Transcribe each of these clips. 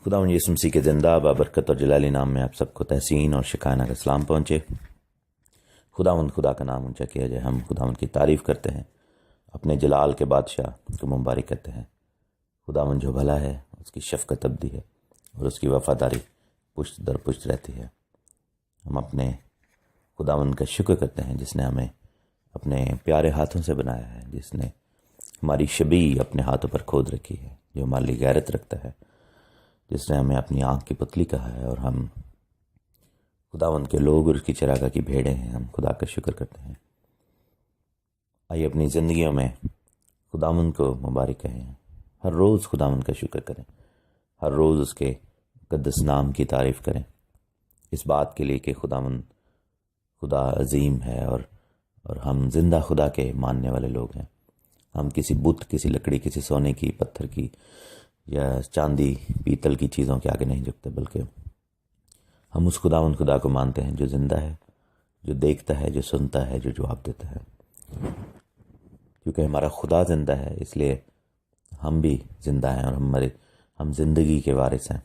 خداوند یسوع مسیح کے زندہ بابرکت اور جلالی نام میں آپ سب کو تحسین اور شکانہ کا سلام پہنچے۔ خداوند خدا کا نام اونچا کیا جائے۔ ہم خداوند کی تعریف کرتے ہیں، اپنے جلال کے بادشاہ کو مبارک کرتے ہیں۔ خداوند جو بھلا ہے، اس کی شفقت ابدی ہے اور اس کی وفاداری پشت در پشت رہتی ہے۔ ہم اپنے خداوند کا شکر کرتے ہیں جس نے ہمیں اپنے پیارے ہاتھوں سے بنایا ہے، جس نے ہماری شبیہ اپنے ہاتھوں پر کھود رکھی ہے، جو ہمارے لیے غیرت رکھتا ہے، جس نے ہمیں اپنی آنکھ کی پتلی کہا ہے، اور ہم خداوند کے لوگ اور اس کی چراگاہ کی بھیڑیں ہیں۔ ہم خدا کا شکر کرتے ہیں۔ آئیے اپنی زندگیوں میں خداوند کو مبارک کہیں، ہر روز خداوند کا شکر کریں، ہر روز اس کے مقدس نام کی تعریف کریں، اس بات کے لیے کہ خداوند خدا عظیم ہے اور ہم زندہ خدا کے ماننے والے لوگ ہیں۔ ہم کسی بت، کسی لکڑی، کسی سونے کی، پتھر کی یا چاندی پیتل کی چیزوں کے آگے نہیں جھکتے، بلکہ ہم اس خداوند خدا کو مانتے ہیں جو زندہ ہے، جو دیکھتا ہے، جو سنتا ہے، جو جواب دیتا ہے۔ کیونکہ ہمارا خدا زندہ ہے، اس لیے ہم بھی زندہ ہیں اور ہم زندگی کے وارث ہیں۔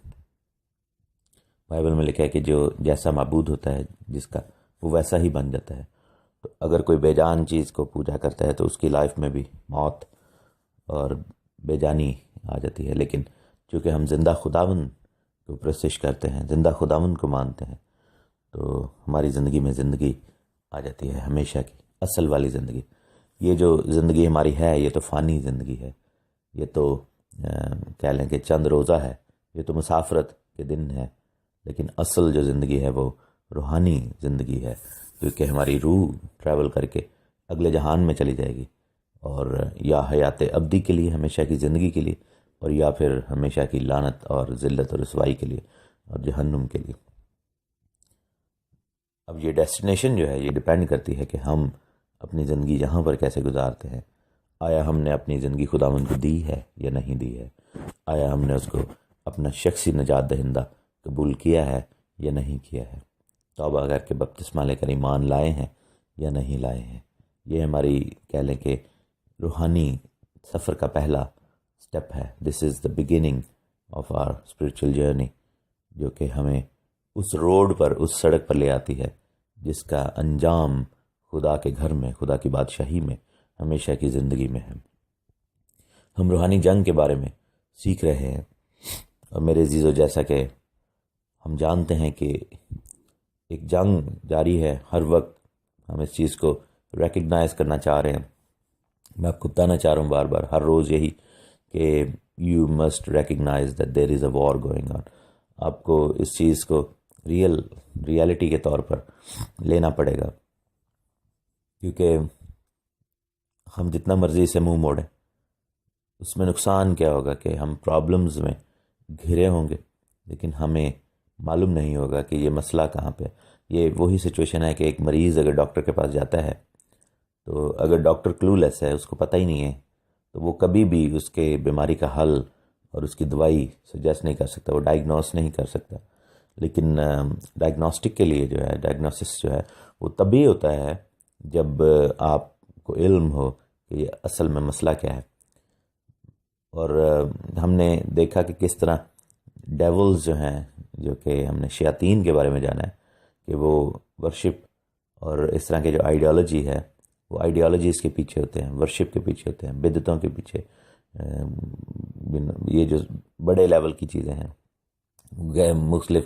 بائبل میں لکھا ہے کہ جو جیسا معبود ہوتا ہے جس کا، وہ ویسا ہی بن جاتا ہے۔ تو اگر کوئی بے جان چیز کو پوجا کرتا ہے تو اس کی لائف میں بھی موت اور بے جانی آ جاتی ہے، لیکن چونکہ ہم زندہ خداوند کو پرستش کرتے ہیں، زندہ خداوند کو مانتے ہیں، تو ہماری زندگی میں زندگی آ جاتی ہے، ہمیشہ کی اصل والی زندگی۔ یہ جو زندگی ہماری ہے، یہ تو فانی زندگی ہے، یہ تو کہہ لیں کہ چند روزہ ہے، یہ تو مسافرت کے دن ہے، لیکن اصل جو زندگی ہے وہ روحانی زندگی ہے، کیونکہ ہماری روح ٹریول کر کے اگلے جہان میں چلی جائے گی، اور یا حیات ابدی کے لیے، ہمیشہ کی زندگی کے لیے، اور یا پھر ہمیشہ کی لعنت اور ذلت اور رسوائی کے لیے اور جہنم کے لیے۔ اب یہ ڈیسٹینیشن جو ہے، یہ ڈیپینڈ کرتی ہے کہ ہم اپنی زندگی یہاں پر کیسے گزارتے ہیں۔ آیا ہم نے اپنی زندگی خداوند کو دی ہے یا نہیں دی ہے؟ آیا ہم نے اس کو اپنا شخصی نجات دہندہ قبول کیا ہے یا نہیں کیا ہے؟ توبہ کر کے بپتسمہ لے کر ایمان لائے ہیں یا نہیں لائے ہیں؟ یہ ہماری کہہ لیں کہ روحانی سفر کا پہلا سٹیپ ہے۔ This is the beginning of our spiritual journey, جو کہ ہمیں اس روڈ پر، اس سڑک پر لے آتی ہے جس کا انجام خدا کے گھر میں، خدا کی بادشاہی میں، ہمیشہ کی زندگی میں ہے۔ ہم روحانی جنگ کے بارے میں سیکھ رہے ہیں، اور میرے عزیزو، جیسا کہ ہم جانتے ہیں کہ ایک جنگ جاری ہے ہر وقت، ہم اس چیز کو ریکگنائز کرنا چاہ رہے ہیں۔ میں آپ کو بتانا چاہ رہا ہوں بار بار، ہر روز یہی کہ you must recognize that there is a war going on. آپ کو اس چیز کو ریئلٹی کے طور پر لینا پڑے گا، کیونکہ ہم جتنا مرضی سے منہ موڑیں، اس میں نقصان کیا ہوگا کہ ہم پرابلمز میں گھرے ہوں گے، لیکن ہمیں معلوم نہیں ہوگا کہ یہ مسئلہ کہاں پہ۔ یہ وہی سچویشن ہے کہ ایک مریض اگر ڈاکٹر کے پاس جاتا ہے، تو اگر ڈاکٹر کلو لیس ہے، اس کو پتہ ہی نہیں ہے، تو وہ کبھی بھی اس کے بیماری کا حل اور اس کی دوائی سجیسٹ نہیں کر سکتا، وہ ڈائگنوس نہیں کر سکتا۔ لیکن ڈائگنوسٹک کے لیے جو ہے، ڈائگنوسس جو ہے، وہ تبھی ہوتا ہے جب آپ کو علم ہو کہ یہ اصل میں مسئلہ کیا ہے۔ اور ہم نے دیکھا کہ کس طرح ڈیولز جو ہیں، جو کہ ہم نے شیاطین کے بارے میں جانا ہے کہ وہ ورشپ اور اس طرح کے جو آئیڈیالوجی ہے، وہ آئیڈیالوجیز کے پیچھے ہوتے ہیں، ورشپ کے پیچھے ہوتے ہیں، بدعتوں کے پیچھے، یہ جو بڑے لیول کی چیزیں ہیں، مختلف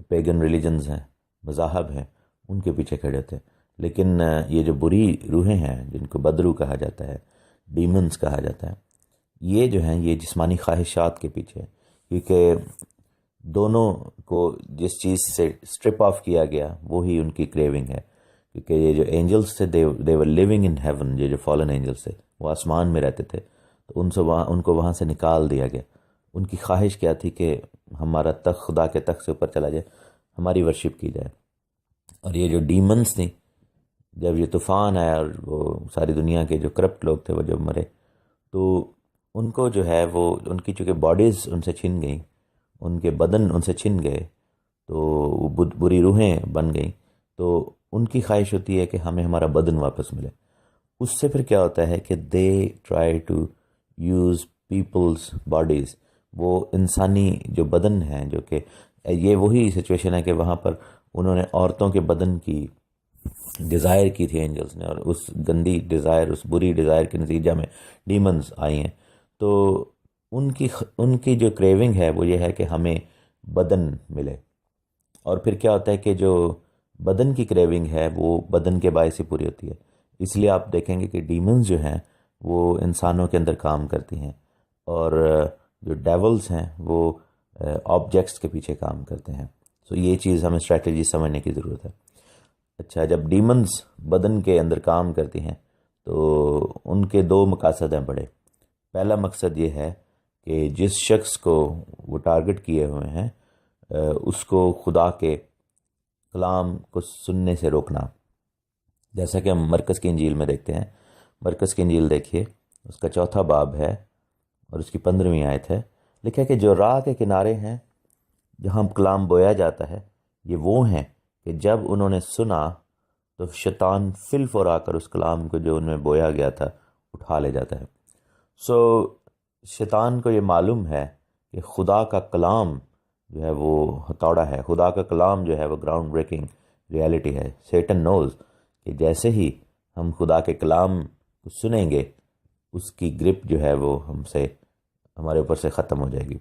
پیگن ریلیجنز ہیں، مذاہب ہیں، ان کے پیچھے کھڑے ہوتے ہیں۔ لیکن یہ جو بری روحیں ہیں، جن کو بدرو کہا جاتا ہے، ڈیمنز کہا جاتا ہے، یہ جو ہیں، یہ جسمانی خواہشات کے پیچھے، کیونکہ دونوں کو جس چیز سے اسٹرپ آف کیا گیا وہی ان کی کریونگ ہے۔ کیونکہ یہ جو اینجلس تھے، they were living in heaven، یہ جو فالن اینجلس تھے، وہ آسمان میں رہتے تھے، تو ان کو وہاں سے نکال دیا گیا۔ ان کی خواہش کیا تھی کہ ہمارا تخت، خدا کے تخت سے اوپر چلا جائے، ہماری ورشپ کی جائے۔ اور یہ جو ڈیمنز تھیں، جب یہ طوفان آیا اور وہ ساری دنیا کے جو کرپٹ لوگ تھے وہ جب مرے، تو ان کو جو ہے، وہ ان کی چونکہ باڈیز ان سے چھن گئیں، ان کے بدن ان سے چھن گئے، تو وہ بری روحیں بن گئیں، تو ان کی خواہش ہوتی ہے کہ ہمیں ہمارا بدن واپس ملے۔ اس سے پھر کیا ہوتا ہے کہ they try to use people's bodies وہ انسانی جو بدن ہے، جو کہ یہ وہی سچویشن ہے کہ وہاں پر انہوں نے عورتوں کے بدن کی ڈیزائر کی تھی اینجلز نے، اور اس گندی ڈیزائر، اس بری ڈیزائر کے نتیجہ میں ڈیمنز آئی ہیں. تو ان کی جو کریونگ ہے وہ یہ ہے کہ ہمیں بدن ملے. اور پھر کیا ہوتا ہے کہ جو بدن کی کریونگ ہے وہ بدن کے باعث ہی پوری ہوتی ہے. اس لیے آپ دیکھیں گے کہ ڈیمنز جو ہیں وہ انسانوں کے اندر کام کرتی ہیں، اور جو ڈیولز ہیں وہ آبجیکٹس کے پیچھے کام کرتے ہیں. سو یہ چیز ہمیں اسٹریٹجی سمجھنے کی ضرورت ہے. اچھا، جب ڈیمنز بدن کے اندر کام کرتی ہیں تو ان کے دو مقاصد ہیں بڑے. پہلا مقصد یہ ہے کہ جس شخص کو وہ ٹارگٹ کیے ہوئے ہیں اس کو خدا کے کلام کو سننے سے روکنا. جیسا کہ ہم مرکز کی انجیل میں دیکھتے ہیں. مرکز کی انجیل دیکھیے، اس کا 4 باب ہے اور اس کی 15ویں آیت ہے. لکھا ہے کہ جو راہ کے کنارے ہیں جہاں کلام بویا جاتا ہے، یہ وہ ہیں کہ جب انہوں نے سنا تو شیطان فی الفور آ کر اس کلام کو جو ان میں بویا گیا تھا اٹھا لے جاتا ہے. سو شیطان کو یہ معلوم ہے کہ خدا کا کلام جو ہے وہ ہتھوڑا ہے، خدا کا کلام جو ہے وہ گراؤنڈ بریکنگ ریالٹی ہے. سیٹن نوز کہ جیسے ہی ہم خدا کے کلام کو سنیں گے اس کی گرپ جو ہے وہ ہمارے اوپر سے ختم ہو جائے گی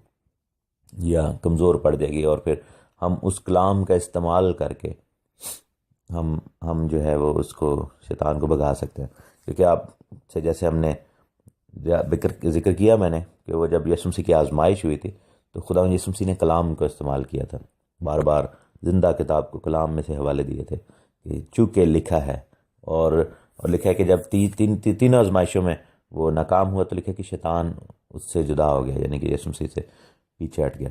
یا کمزور پڑ جائے گی، اور پھر ہم اس کلام کا استعمال کر کے ہم جو ہے وہ اس کو شیطان کو بھگا سکتے ہیں. کیونکہ آپ سے جیسے ہم نے ذکر کیا میں نے کہ وہ جب یسوع مسیح کی آزمائش ہوئی تھی تو خدا یسوع مسیح نے کلام کو استعمال کیا تھا، بار بار زندہ کتاب کو کلام میں سے حوالے دیے تھے کہ چونکہ لکھا ہے. اور لکھا ہے کہ جب تینوں آزمائشوں میں وہ ناکام ہوا تو لکھا ہے کہ شیطان اس سے جدا ہو گیا، یعنی کہ یسوع مسیح سے پیچھے ہٹ گیا.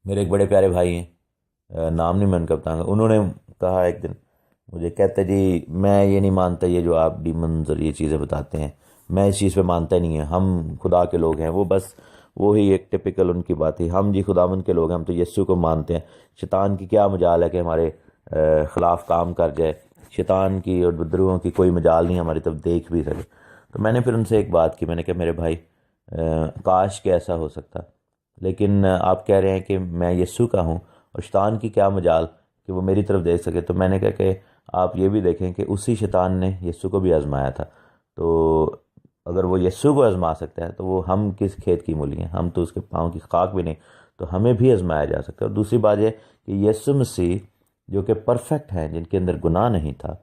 میرے ایک بڑے پیارے بھائی ہیں، نام نہیں میں ان کا بتاؤں گا، انہوں نے کہا ایک دن مجھے، کہتے جی میں یہ نہیں مانتا یہ جو آپ ڈیمنز اور یہ چیزیں بتاتے ہیں، میں اس چیز پہ مانتا ہی نہیں ہے، ہم خدا کے لوگ ہیں. وہ بس وہی ایک ٹپیکل ان کی بات ہی، ہم جی خداوند کے لوگ ہیں، ہم تو یسوع کو مانتے ہیں، شیطان کی کیا مجال ہے کہ ہمارے خلاف کام کر جائے، شیطان کی اور بدروہوں کی کوئی مجال نہیں ہماری طرف دیکھ بھی سکے. تو میں نے پھر ان سے ایک بات کی، میں نے کہا میرے بھائی کاش کہ ایسا ہو سکتا، لیکن آپ کہہ رہے ہیں کہ میں یسوع کا ہوں اور شیطان کی کیا مجال کہ وہ میری طرف دیکھ سکے. تو میں نے کہا کہ آپ یہ بھی دیکھیں کہ اسی شیطان نے یسوع کو بھی آزمایا تھا. تو اگر وہ یسوع کو آزما سکتا ہے تو وہ ہم کس کھیت کی مولی ہیں، ہم تو اس کے پاؤں کی خاک بھی نہیں، تو ہمیں بھی آزمایا جا سکتا ہے. اور دوسری بات یہ کہ یسوع مسیح جو کہ پرفیکٹ ہیں، جن کے اندر گناہ نہیں تھا،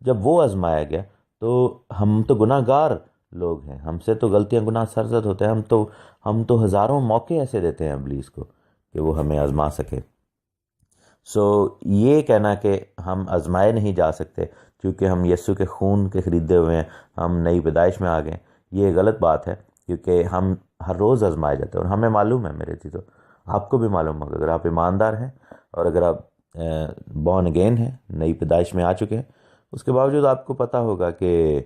جب وہ آزمایا گیا تو ہم تو گناہ گار لوگ ہیں، ہم سے تو غلطیاں گناہ سرزد ہوتے ہیں، ہم تو ہزاروں موقع ایسے دیتے ہیں ابلیس کو کہ وہ ہمیں آزما سکے. سو یہ کہنا کہ ہم آزمائے نہیں جا سکتے کیونکہ ہم یسوع کے خون کے خریدے ہوئے ہیں، ہم نئی پیدائش میں آ گئے، یہ غلط بات ہے. کیونکہ ہم ہر روز آزمائے جاتے ہیں، اور ہمیں معلوم ہے میرے چیزوں، آپ کو بھی معلوم ہوگا اگر آپ ایماندار ہیں اور اگر آپ بورن اگین ہیں، نئی پیدائش میں آ چکے ہیں، اس کے باوجود آپ کو پتہ ہوگا کہ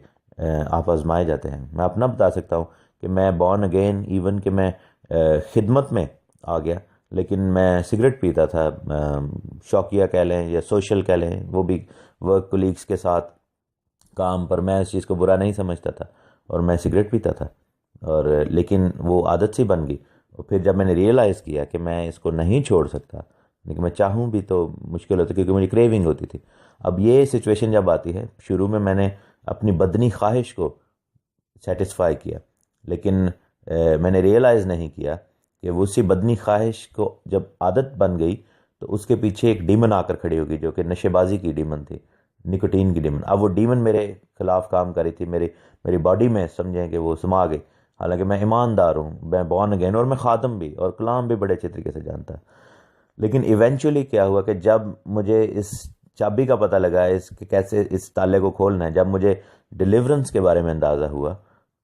آپ آزمائے جاتے ہیں. میں اپنا بتا سکتا ہوں کہ میں بورن اگین، ایون کہ میں خدمت میں آ گیا لیکن میں سگریٹ پیتا تھا، شوقیہ کہہ لیں یا سوشل کہہ لیں، وہ بھی ورک کولیگس کے ساتھ کام پر. میں اس چیز کو برا نہیں سمجھتا تھا اور میں سگریٹ پیتا تھا، اور لیکن وہ عادت سی بن گئی. اور پھر جب میں نے ریئلائز کیا کہ میں اس کو نہیں چھوڑ سکتا، لیکن میں چاہوں بھی تو مشکل ہوتا کیونکہ مجھے کریونگ ہوتی تھی. اب یہ سچویشن جب آتی ہے، شروع میں نے اپنی بدنی خواہش کو سیٹسفائی کیا، لیکن میں نے ریئلائز نہیں کیا کہ وہ اسی بدنی خواہش کو جب عادت بن گئی تو اس کے پیچھے ایک ڈیمن آ کر کھڑی ہوگی جو کہ نشے بازی کی ڈیمن تھی، نکوٹین کی ڈیمن. اب وہ ڈیمن میرے خلاف کام کر رہی تھی، میری باڈی میں سمجھیں کہ وہ سما گئی. حالانکہ میں ایماندار ہوں، میں بورن اگین اور میں خادم بھی اور کلام بھی بڑے اچھے طریقے سے جانتا. لیکن ایونچولی کیا ہوا کہ جب مجھے اس چابی کا پتہ لگا کہ کیسے اس تالے کو کھولنا ہے، جب مجھے ڈیلیورنس کے بارے میں اندازہ ہوا،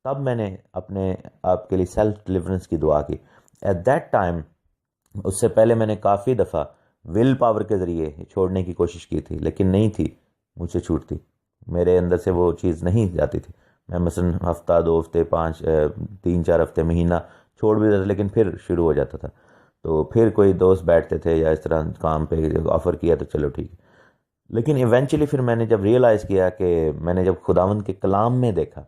تب میں نے اپنے آپ کے لیے سیلف ڈیلیورنس کی دعا کی. ایٹ دیٹ ٹائم، اس سے پہلے میں نے کافی دفعہ ول پاور کے ذریعے چھوڑنے کی کوشش کی تھی، لیکن نہیں تھی مجھ سے چھوٹتی، میرے اندر سے وہ چیز نہیں جاتی تھی. میں مثلاً ہفتہ، 2 ہفتے، 3-4 ہفتے، مہینہ چھوڑ بھی دیتا تھا، لیکن پھر شروع ہو جاتا تھا. تو پھر کوئی دوست بیٹھتے تھے یا اس طرح کام پہ آفر کیا تو چلو ٹھیک ہے. لیکن ایونچولی پھر میں نے جب ریئلائز کیا کہ میں نے جب خداوند کے کلام میں دیکھا،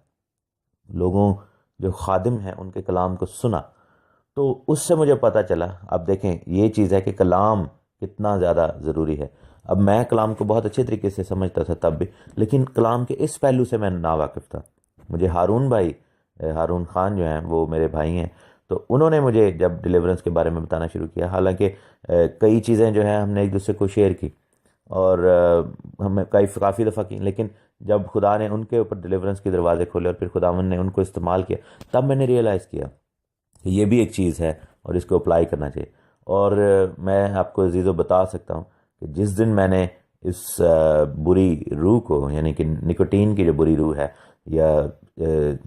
لوگوں جو خادم ہیں ان کے کلام کو سنا، تو اس سے مجھے پتہ چلا، اب دیکھیں یہ چیز ہے کہ کلام کتنا زیادہ ضروری ہے۔ اب میں کلام کو بہت اچھے طریقے سے سمجھتا تھا تب بھی، لیکن کلام کے اس پہلو سے میں ناواقف تھا۔ مجھے ہارون بھائی، ہارون خان جو ہیں وہ میرے بھائی ہیں، تو انہوں نے مجھے جب ڈیلیورنس کے بارے میں بتانا شروع کیا، حالانکہ کئی چیزیں جو ہیں ہم نے ایک دوسرے کو شیئر کی اور ہمیں کافی دفعہ کی، لیکن جب خدا نے ان کے اوپر ڈیلیورنس کے دروازے کھولے اور پھر خداوند نے ان کو استعمال کیا، تب میں نے ریئلائز کیا کہ یہ بھی ایک چیز ہے اور اس کو اپلائی کرنا چاہیے۔ اور میں آپ کو عزیزو بتا سکتا ہوں کہ جس دن میں نے اس بری روح کو، یعنی کہ نکوٹین کی جو بری روح ہے یا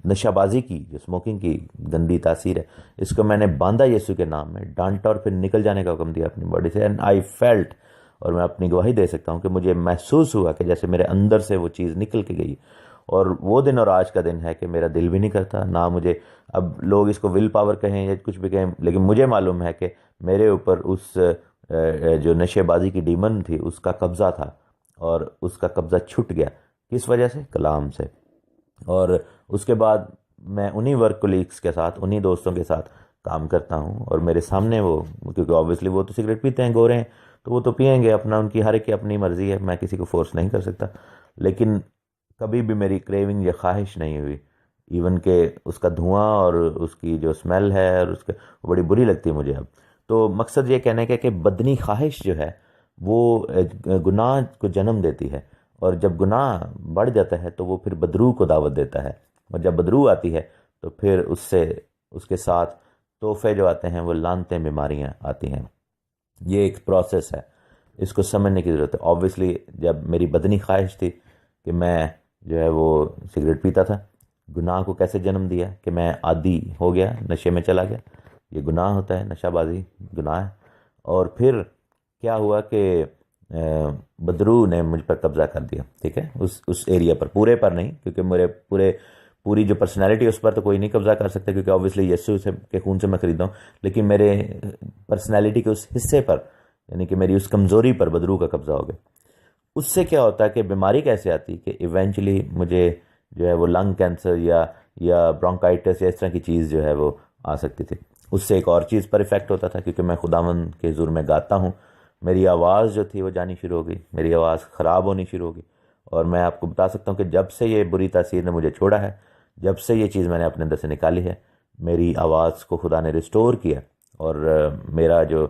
نشہ بازی کی جو اسموکنگ کی گندی تاثیر ہے، اس کو میں نے باندھا یسوع کے نام میں، ڈانٹا اور پھر نکل جانے کا حکم دیا اپنی باڈی سے، اینڈ آئی فیلٹ، اور میں اپنی گواہی دے سکتا ہوں کہ مجھے محسوس ہوا کہ جیسے میرے اندر سے وہ چیز نکل کے گئی۔ اور وہ دن اور آج کا دن ہے کہ میرا دل بھی نہیں کرتا، نہ مجھے، اب لوگ اس کو ول پاور کہیں یا کچھ بھی کہیں، لیکن مجھے معلوم ہے کہ میرے اوپر اس جو نشے بازی کی ڈیمن تھی اس کا قبضہ تھا، اور اس کا قبضہ چھٹ گیا۔ کس وجہ سے؟ کلام سے۔ اور اس کے بعد میں انہی ورک کولیگس کے ساتھ، انہی دوستوں کے ساتھ کام کرتا ہوں، اور میرے سامنے وہ، کیونکہ آبویسلی وہ تو سگریٹ پیتے ہیں، گورے ہیں، تو وہ تو پئیں گے، اپنا ان کی ہر ایک کی اپنی مرضی ہے، میں کسی کو فورس نہیں کر سکتا، لیکن کبھی بھی میری کریونگ یا خواہش نہیں ہوئی، ایون کہ اس کا دھواں اور اس کی جو اسمیل ہے اور اس کے، وہ بڑی بری لگتی ہے مجھے اب۔ تو مقصد یہ کہنے کا کہ بدنی خواہش جو ہے وہ گناہ کو جنم دیتی ہے، اور جب گناہ بڑھ جاتا ہے تو وہ پھر بدروح کو دعوت دیتا ہے، اور جب بدروح آتی ہے تو پھر اس کے ساتھ تحفے جو آتے ہیں وہ لعنتیں، بیماریاں آتی ہیں۔ یہ ایک پروسیس ہے، اس کو سمجھنے کی ضرورت ہے۔ آبویسلی جب میری بدنی خواہش تھی کہ میں جو ہے وہ سگریٹ پیتا تھا، گناہ کو کیسے جنم دیا کہ میں عادی ہو گیا، نشے میں چلا گیا، یہ گناہ ہوتا ہے، نشہ بازی گناہ ہے۔ اور پھر کیا ہوا کہ بدروح نے مجھ پر قبضہ کر دیا، ٹھیک ہے، اس ایریا پر، پورے پر نہیں، کیونکہ میرے پوری جو پرسنالٹی اس پر تو کوئی نہیں قبضہ کر سکتا، کیونکہ آبویسلی یسوع کے خون سے میں خریدا ہوں، لیکن میرے پرسنالٹی کے اس حصے پر، یعنی کہ میری اس کمزوری پر بدروح کا قبضہ ہو گیا۔ اس سے کیا ہوتا ہے کہ بیماری کیسے آتی کہ ایونچولی مجھے جو ہے وہ لنگ کینسر یا برونکائٹس یا اس طرح کی چیز جو ہے وہ آ سکتی تھی۔ اس سے ایک اور چیز پر افیکٹ ہوتا تھا، کیونکہ میں خداوند کے حضور میں گاتا ہوں، میری آواز جو تھی وہ جانی شروع ہو گئی، میری آواز خراب ہونی شروع ہو گئی۔ اور میں آپ کو بتا سکتا ہوں کہ جب سے یہ بری تاثیر نے مجھے چھوڑا ہے، جب سے یہ چیز میں نے اپنے اندر سے نکالی ہے، میری آواز کو خدا نے ریسٹور کیا، اور میرا جو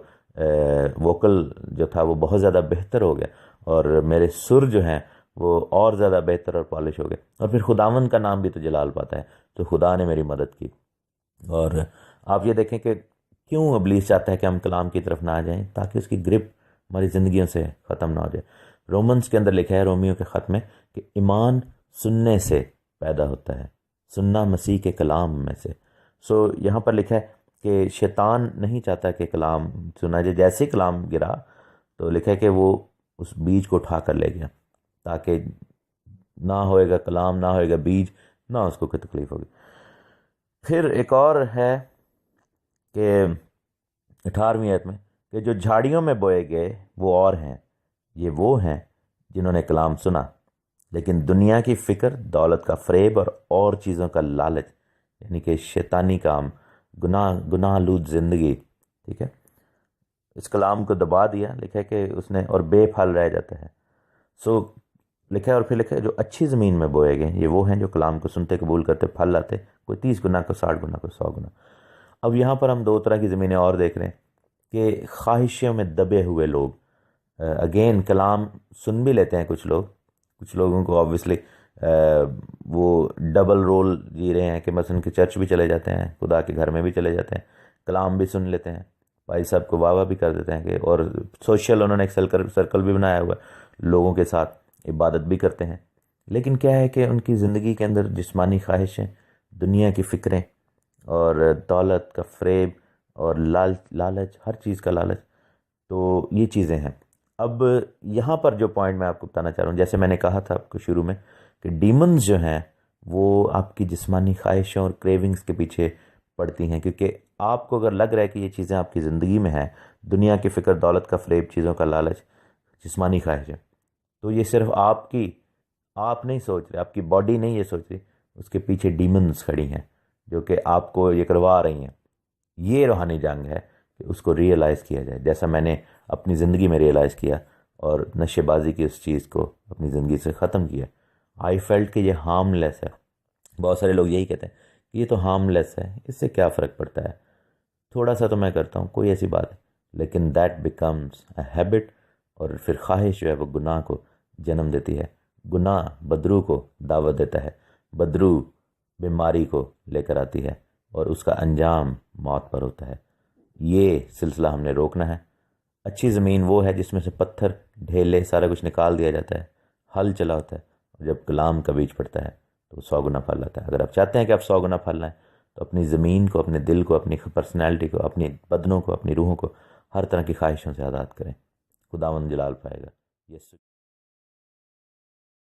ووکل جو تھا وہ بہت زیادہ بہتر ہو گیا، اور میرے سر جو ہیں وہ اور زیادہ بہتر اور پالش ہو گئے، اور پھر خداوند کا نام بھی تو جلال پاتا ہے، تو خدا نے میری مدد کی۔ اور آپ یہ دیکھیں کہ کیوں ابلیس چاہتا ہے کہ ہم کلام کی طرف نہ آ جائیں، تاکہ اس کی گرپ ہماری زندگیوں سے ختم نہ ہو جائے۔ رومنس کے اندر لکھا ہے، رومیو کے خط میں، کہ ایمان سننے سے پیدا ہوتا ہے، سننا مسیح کے کلام میں سے۔ یہاں پر لکھا ہے کہ شیطان نہیں چاہتا کہ کلام سنا جائے، جیسے کلام گرا تو لکھا ہے کہ وہ اس بیج کو اٹھا کر لے گیا، تاکہ نہ ہوئے گا کلام، نہ ہوئے گا بیج، نہ اس کو کوئی تکلیف ہوگی۔ پھر ایک اور ہے کہ 18ویں آیت میں، کہ جو جھاڑیوں میں بوئے گئے وہ اور ہیں، یہ وہ ہیں جنہوں نے کلام سنا، لیکن دنیا کی فکر، دولت کا فریب اور چیزوں کا لالچ، یعنی کہ شیطانی کام، گناہ آلود زندگی، ٹھیک ہے، اس کلام کو دبا دیا۔ لکھا ہے کہ اس نے، اور بے پھل رہ جاتا ہے۔ لکھا ہے، اور پھر لکھا ہے جو اچھی زمین میں بوئے گئے یہ وہ ہیں جو کلام کو سنتے، قبول کرتے، پھل لاتے، کوئی 30 گنا، کوئی 60 گنا، کوئی 100 گنا۔ اب یہاں پر ہم 2 طرح کی زمینیں اور دیکھ رہے ہیں، کہ خواہشوں میں دبے ہوئے لوگ، اگین کلام سن بھی لیتے ہیں کچھ لوگوں کو آبویسلی وہ ڈبل رول جی رہے ہیں، کہ مثلا کہ چرچ بھی چلے جاتے ہیں، خدا کے گھر میں بھی چلے جاتے ہیں، کلام بھی سن لیتے ہیں، بھائی صاحب کو واہ واہ بھی کر دیتے ہیں، کہ اور سوشل انہوں نے ایک سرکل بھی بنایا ہوا ہے، لوگوں کے ساتھ عبادت بھی کرتے ہیں، لیکن کیا ہے کہ ان کی زندگی کے اندر جسمانی خواہشیں، دنیا کی فکریں، اور دولت کا فریب، اور لالچ، ہر چیز کا لالچ، تو یہ چیزیں ہیں۔ اب یہاں پر جو پوائنٹ میں آپ کو بتانا چاہ رہا ہوں، جیسے میں نے کہا تھا آپ کو شروع میں، کہ ڈیمنز جو ہیں وہ آپ کی جسمانی خواہشوں اور کریونگز کے پیچھے پڑتی ہیں، کیونکہ آپ کو اگر لگ رہا ہے کہ یہ چیزیں آپ کی زندگی میں ہیں، دنیا کی فکر، دولت کا فریب، چیزوں کا لالچ، جسمانی خواہشیں، تو یہ صرف آپ نہیں سوچ رہے، آپ کی باڈی نہیں یہ سوچ رہی، اس کے پیچھے ڈیمنز کھڑی ہیں جو کہ آپ کو یہ کروا رہی ہیں۔ یہ روحانی جنگ ہے کہ اس کو ریئلائز کیا جائے، جیسا میں نے اپنی زندگی میں ریئلائز کیا اور نشے بازی کی اس چیز کو اپنی زندگی سے ختم کیا۔ آئی فیلٹ کہ یہ ہارم لیس ہے۔ بہت سارے لوگ یہی کہتے ہیں کہ یہ تو ہارم لیس ہے، اس سے کیا فرق پڑتا ہے، تھوڑا سا تو میں کرتا ہوں، کوئی ایسی بات ہے، لیکن دیٹ بیکمز اے ہیبٹ، اور پھر خواہش جو ہے وہ گناہ کو جنم دیتی ہے، گناہ بدرو کو دعوت دیتا ہے، بدرو بیماری کو لے کر آتی ہے اور اس کا انجام موت پر ہوتا ہے۔ یہ سلسلہ ہم نے روکنا ہے۔ اچھی زمین وہ ہے جس میں سے پتھر ڈھیلے سارا کچھ نکال دیا جاتا ہے، ہل چلا ہوتا ہے، اور جب کلام کا بیج پڑتا ہے تو 100 گنا پھل آتا ہے۔ اگر آپ چاہتے ہیں کہ آپ 100 گنا پھل لائیں تو اپنی زمین کو، اپنے دل کو، اپنی پرسنالٹی کو، اپنی بدنوں کو، اپنی روحوں کو ہر طرح کی خواہشوں سے آزاد کریں، خداوند جلال پائے گا۔